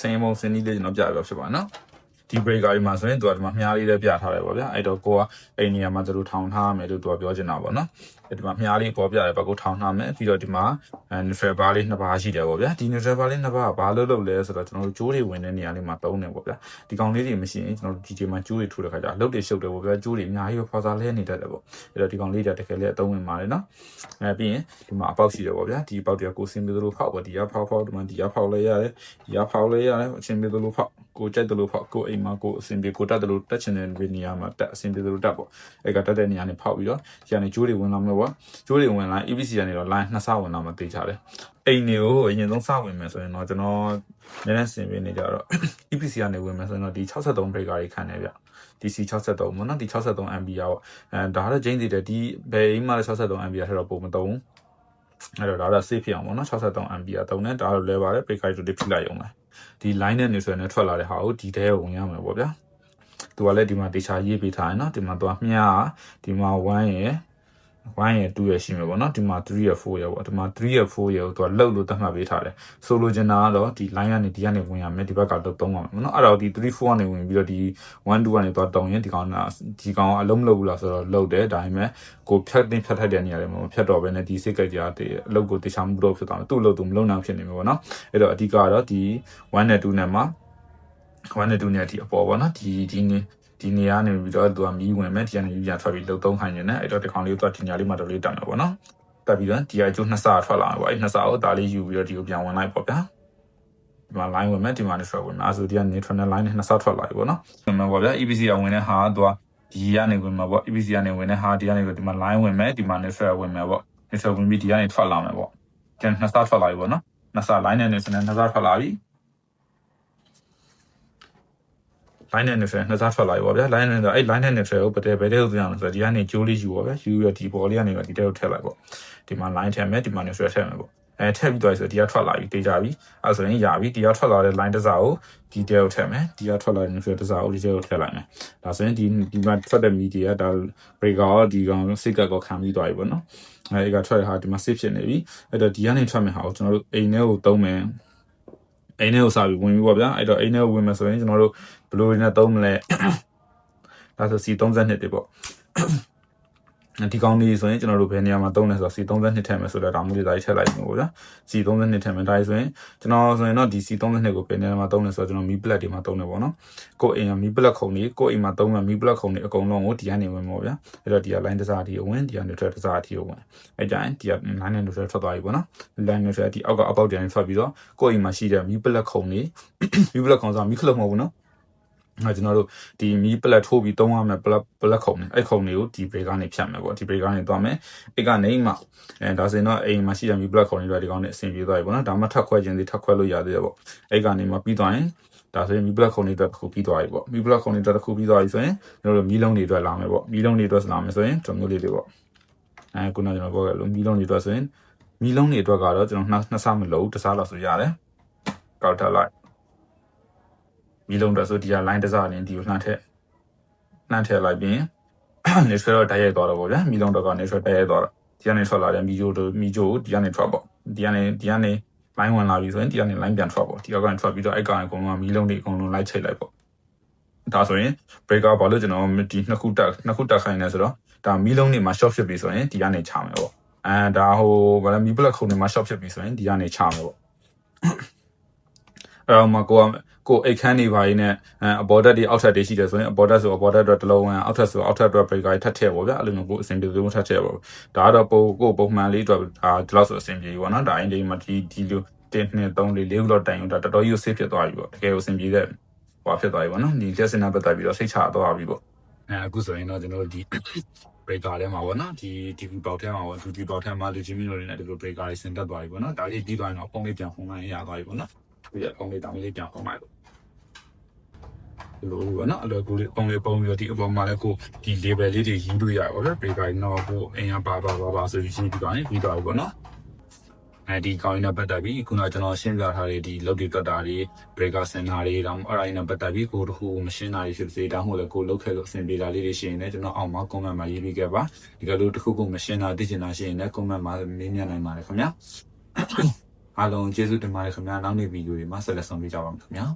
same စနည်းလေးကျွန်တော်ပြရတော့ဖြစ်ပါနော်ဒီ breaker ဒီမှာဆိုရင်သူကဒီမှာမြားလေးလည်းပြထားတယ်ပေါ့ဗျာအဲ့တော့ကိုကအဲ့နေရာမှာသူတို့ထောင်ထားမယ်လို့သူကပြောချင်တာပေါ့နော်ဒီမှာမြားလေးပေါ်ပြတယ်ဘက်ကိုထောင်ထားမယ်ပြီးတော့ဒီမှာ neutral bar လေး2ပါးရှိတယ်ပေါ့ဗျာဒီ neutral bar လေး2ပါးကဘာလို့လုပ်လဲဆိုတော့ကျွန်တော်တို့ကြိုးတွေဝင်တဲ့နေရာလေးမှာသုံးတယ်ပေါ့ဗျာဒီကောင်လေးတွေမရှိရင်ကျွန်တော်တို့ဒီချိန်မှာကြိုးတွေထိုးတဲ့ခါကျအလုပ်တွေရှုပ်တယ်ပေါ့ဗျာကြိုးတွေအများကြီးဖော်စားလဲနေတတ်တယ်ပေါ့အဲ့တော့ဒီကောင်လေးတွေတကယ်လည်းအသုံးဝင်ပါတယ်နော်ပြီးရင်ဒီမှာအပေါက်ရှိတယ်ပေါ့ဗျာဒီအပေါက်တွေကကိုစင်ပြီးသလိုဖောက်ပေါ့ဒီကဖောက်ဒီမှာဒီကဖောက်လဲရတယ်ဒီကဖောက်လဲရတယ်အချင်းပြီးသလိုဖောက်ကိုကြိုက်တယ်လို့ဖောက်ကိုအိမ်မှာကိုအစင်ပြေကိုတက်တယ်လို့တက်ချင်တဲ့နေရာမှာတက်အစင်ပြေတယ်လို့တက်ပေါ့အဲ့ကတက်တဲ့နေရာနဲ့ဖောက်ပြီးတော့ဒီကနေကျိုးတွေဝင်လာမယ်ပေါ့ကျိုးတွေဝင်လာ EPC ကနေတော့ line 2ဆဝင်လာမှသိချတယ်အိမ်တွေကိုအရင်ဆုံးစဝင်မယ်ဆိုရင်တော့ကျွန်တော်နည်းနည်းစင်ပေးနေကြတော့ EPC ကနေဝင်မယ်ဆိုရင်တော့ဒီ63 breaker တွေခံနေဗျ DC 63ပေါ့နော်ဒီ63 ampere ပေါ့ဒါကတော့ဂျင်းစီတယ်ဒီဘယ်အိမ်မှာ63 ampere ထက်တော့ပုံမသုံးအဲ့တော့ဒါတော့ safe ဖြစ်အောင်ပေါ့နော်63 ampere သုံးတယ်ဒါတော့လဲပါတယ် breaker တွေဖိလိုက်အောင်လားဒီ line နဲ့ neutral နဲ့ထွက်လာတဲ့ဟာကိုဒီတဲကိုဝင်ရမယ်ပေါ့ဗျာသူကလည်းဒီမှာတေချာရေးပေးထားရင်နော်ဒီမှာသူကမြားဒီမှာ1ရယ်2ရယ်ရှိမယ်ပေါ့နော်ဒီမှာ3ရယ်4ရယ်ပေါ့ဒီမှာ3ရယ်4ရယ်ကိုသူကလှုပ်လို့သတ်မှတ်ပေးထားတယ်ဆိုလိုချင်တာကတော့ဒီ line ကနေဒီကနေဝင်ရမယ်ဒီဘက်ကတော့သုံးပါမယ်ပေါ့နော်အဲ့တော့ဒီ3 4ကနေဝင်ပြီးတော့ဒီ1 2ကနေသွားတုံရင်ဒီကောင်ကအလုံးမလုပ်ဘူးလားဆိုတော့လှုပ်တယ်ဒါပေမဲ့ကိုဖြတ်ထိုက်တဲ့နေရာတွေမှာမဖြတ်တော့ဘဲနဲ့ဒီစိတ်ကြိုက်ကြတဲ့အလုပ်ကိုတေချာမှုတော့ဖြစ်သွားတယ်သူ့အလုပ်သူမလုပ်နိုင်ဖြစ်နေမှာပေါ့နော်အဲ့တော့အဓိကတော့ဒီ1နဲ့2နဲ့မှာ1နဲ့2နဲ့ဒီအပေါ်ပေါ့နော်ဒီနေရာနေပြီးတော့သူကမီးဝင်မယ်ဒီကနေပြန်ထွက်ပြီးလှုပ်သုံးခိုင်းနေတယ်အဲ့တော့ဒီကောင်လေးကိုသူကဒီညာလေးမှာတော်လေးတက်မယ်ပေါ့နော်တက်ပြီးတော့ဒီအကျိုး2ဆထွက်လာမှာပေါ့အဲ့2ဆကိုဒါလေးယူပြီးတော့ဒီကိုပြန်ဝင်လိုက်ပေါ့ဗျာဒီမှာ line ဝင်မယ်ဒီမှာ neutral ဝင်မယ်အဲ့ဆိုဒီက neutral နဲ့ line နဲ့2ဆထွက်လာပြီပေါ့နော်ဝင်မယ်ပေါ့ဗျာ EPC ကဝင်တဲ့ဟာကသူကဒီကနေဝင်မှာပေါ့ EPC ကနေဝင်တဲ့ဟာဒီကနေဒီမှာ line ဝင်မယ်ဒီမှာ neutral ဝင်မယ်ပေါ့ neutral ဝင်ပြီးဒီကနေထွက်လာမယ်ပေါ့ကျန်2ဆထွက်လာပြီပေါ့နော်2ဆ line နဲ့ neutral နဲ့2ဆထွက်လာပြီline နဲ့ neutral 2ဆထွက်လာပြီပေါ့ဗျာ line နဲ့အဲ့ line နဲ့ neutral ကိုဘယ်တဲ့ကိုပြောင်းလဲဆိုတော့ဒီကနေကြိုးလေးယူပေါ့ဗျာယူရဒီပေါ်လေးကနေဒီတဲ့ကိုထည့်လိုက်ပေါ့ဒီမှာ line ထည့်မယ်ဒီမှာ neutral ထည့်မယ်ပေါ့ထည့်ပြီးသွားပြီဆိုဒီကထွက်လာပြီတေးကြပြီအဲ့ဆိုရင်ရပြီဒီကထွက်လာတဲ့ line တစ်စားကိုဒီတဲ့ကိုထည့်မယ်ဒီကထွက်လာတဲ့ neutral တစ်စားကိုဒီတဲ့ကိုထည့်လိုက်မယ်ဒါဆိုရင်ဒီမှာထွက်တဲ့ media ဒါ breaker ကိုဒီကောင်စိတ်ကကိုခံပြီးသွားပြီပေါ့နော်အဲ့ကထွက်တဲ့ဟာဒီမှာ safe ဖြစ်နေပြီအဲ့တော့ဒီကနေထွက်မယ်ဟာကိုကျွန်တော်တို့အိမ်ထဲကိုသုံးမယ်အိမ်ထဲကိုစာပြီးဝင်ပြီပေါ့ဗျာအဲ့တော့အိမ်ထဲကိုဝင်မယ်ဆိုရင်ကျွန်တော်တို့ဘယ်လိုနဲ့သုံးမလဲဒါဆို C32 တွေပေါ့ဒီကောင်လေးဆိုရင်ကျွန်တော်တို့ဘယ်နေရာမှာသုံးလဲဆိုတော့ C32 ထည့်မယ်ဆိုတော့ဒါမျိုးတွေဒါကြီးထည့်လိုက်မယ်ပေါ့ဗျာ C32 ထည့်မယ်ဒါဆိုရင်ကျွန်တော်ဆိုရင်တော့ဒီ C32 ကိုဘယ်နေရာမှာသုံးလဲဆိုတော့ကျွန်တော်မီးပလက်တွေမှာသုံးတယ်ပေါ့နော်ကိုအိမ်ကမီးပလက်ခုံတွေကိုအိမ်မှာသုံးမှမီးပလက်ခုံတွေအကုန်လုံးကိုဒီကနေဝင်ပေါ့ဗျာအဲ့တော့ဒီက line တစ်စားတီကိုဝင်ဒီက neutral တစ်စားတီကိုဝင်အဲ့ကြရင်ဒီက line နဲ့ neutral ထွက်သွားပြီပေါ့နော် line neutral ဒီအောက်ကအပေါက်တန်းထွက်ပြီးတော့ကိုအိမ်မှာရှိတဲ့မီးပလက်ခုံတွေမီးပလက်ခုံဆိုမီးခလုတ်မဟုတ်ဘူးနော်ကျွန်တော်တို့ဒီမီးပလက်ထိုးပြီးသုံးရမယ်ပလက်ခုံနေအဲ့ခုံတွေကိုဒီ break ကနေဖြတ်မယ်ပေါ့ဒီ break ကနေသွားမယ်အဲ့ကနေမှဒါဆိုရင်တော့အိမ်မှာရှိတဲ့မီးပလက်ခုံတွေဒီကောင်နဲ့အဆင်ပြေသွားပြီပေါ့နော်ဒါမှထပ်ခွဲခြင်းစီထပ်ခွဲလို့ရသေးတယ်ပေါ့အဲ့ကနေမှပြီးသွားရင်ဒါဆိုရင်မီးပလက်ခုံတွေအတွက်တစ်ခုပြီးသွားပြီပေါ့မီးပလက်ခုံတွေအတွက်တစ်ခုပြီးသွားပြီဆိုရင်ကျွန်တော်တို့မီးလုံးတွေအတွက်လာမယ်ပေါ့မီးလုံးတွေအတွက်လာမယ်ဆိုရင်ကျွန်တော်မျိုးလေးတွေပေါ့ခုနကကျွန်တော်ပြောခဲ့လို့မီးလုံးတွေအတွက်ဆိုရင်မီးလုံးတွေအတွက်ကတော့ကျွန်တော်နှစ်ဆမလို့တစ်စားလောက်ဆိုရတယ်ကောက်ထလိုက်မီလုံးတော့ဆိုဒီက line တစ်စားနဲ့ဒီကိုလှမ်းထည့်လိုက်ပြီးနေဆွဲတော့တိုက်ရိုက်သွားတော့ဗောဗျာမီလုံးတော့ကနေဆွဲတိုက်ရိုက်သွားတော့ဒီကနေထွက်လာတဲ့မီဂျိုဒီကနေထွက်ပေါ့ဒီကနေ line ဝင်လာပြီဆိုရင်ဒီကနေ line ပြန်ထွက်ပေါ့ဒီကနေထွက်ပြီးတော့အဲ့ကောင်အကုန်လုံးမီလုံးတွေအကုန်လုံးလိုက်ချိတ်လိုက်ပေါ့ဒါဆိုရင် breaker ဘာလို့ကျွန်တော်ဒီနှစ်ခုတက်ခိုင်းနေဆိုတော့ဒါမီလုံးတွေမှာ short ဖြစ်ပြီဆိုရင်ဒီကနေချမယ်ပေါ့ဒါဟိုဘာလဲမီပလက်ခုံတွေမှာ short ဖြစ်ပြီဆိုရင်ဒီကနေချမယ်ပေါ့အဲ့တော့မှကိုအိတ်ခမ်းနေပါရင်နဲ့အပေါ်ဓာတ်တွေအောက်ထပ်တွေရှိတယ်ဆိုရင်အပေါ်ဓာတ်ဆိုအပေါ်ဓာတ်တော့တစ်လုံးဝင်အောက်ထပ်ဆိုအောက်ထပ်တော့ breaker ထပ်ထည့်ပေါ့ဗျာအဲ့လိုမျိုးကိုအဆင်ပြေလို့ထပ်ထည့်ပေါ့ဒါကတော့ပုံမှန်လေးတော့ဒီလောက်ဆိုအဆင်ပြေပြီပေါ့နော်ဒါအင်းဒီမှာဒီလို1 2 3 4 4ခုလောက်တိုင်တော့တော်တော်ကြီး safe ဖြစ်သွားပြီပေါ့တကယ်ကိုအဆင်ပြေတဲ့ဟောဖြစ်သွားပြီပေါ့နော်ဒီလက်စင်နာပတ်သက်ပြီးတော့စိတ်ချသွားပြီပေါ့အခုဆိုရင်တော့ကျွန်တော်တို့ဒီ breaker ထဲမှာပေါ့နော်ဒီ TV ပေါက်ထဲမှာပေါ့ TV ပေါက်ထဲမှာလူချင်းမျိုးတွေနဲ့ဒီလို breaker တွေဆင်တက်သွားပြီပေါ့နော်ဒါလေးပြီးသွားရင်တော့ပုံလေးပြန်ဖုံးလိုက်ရသွားပြီပေါ့နော်ဒီပုံလေးတောင်းလေးပြန်ဖုံးလိုက်လို့ဒီလိုပေါ့နော်အလွယ်ကူလေးပုံလေးပုံပြီးတော့ဒီအပေါ်မှာလည်းကိုဒီ label လေးတွေရေးလို့ရပါတော့ breaker တော့ကိုအင်ရပါဆိုပြီးရှင်းပြီးသွားရင်ပြီးသွားပြီပေါ့နော်ဒီကောင်းရင်ပတ်သက်ပြီးခုနကျွန်တော်ရှင်းပြထားတဲ့ဒီလုတ်တွေတွက်တာတွေ breaker စင်တာတွေတော့အဲ့ဒါနဲ့ပတ်သက်ပြီးကိုတခုမရှင်းတာတွေဖြစ်စေတောင်းမို့လဲကိုလုတ်ခဲ့လို့အဆင်ပြေတာလေးတွေရှိရင်လည်းကျွန်တော်အောက်မှာ comment မှာရေးပေးခဲ့ပါဒီကလို့တခုခုမရှင်းတာသိချင်တာရှိရင်လည်း comment မှာမေးမြန်းနိုင်ပါတယ်ခင်ဗျာ အားလုံးကျေးဇူးတင်ပါတယ်ခင်ဗျာနောက်နေ့ဗီဒီယိုတွေမှာဆက်လက်ဆောင်ပေးကြပါမယ်ခင်ဗျာ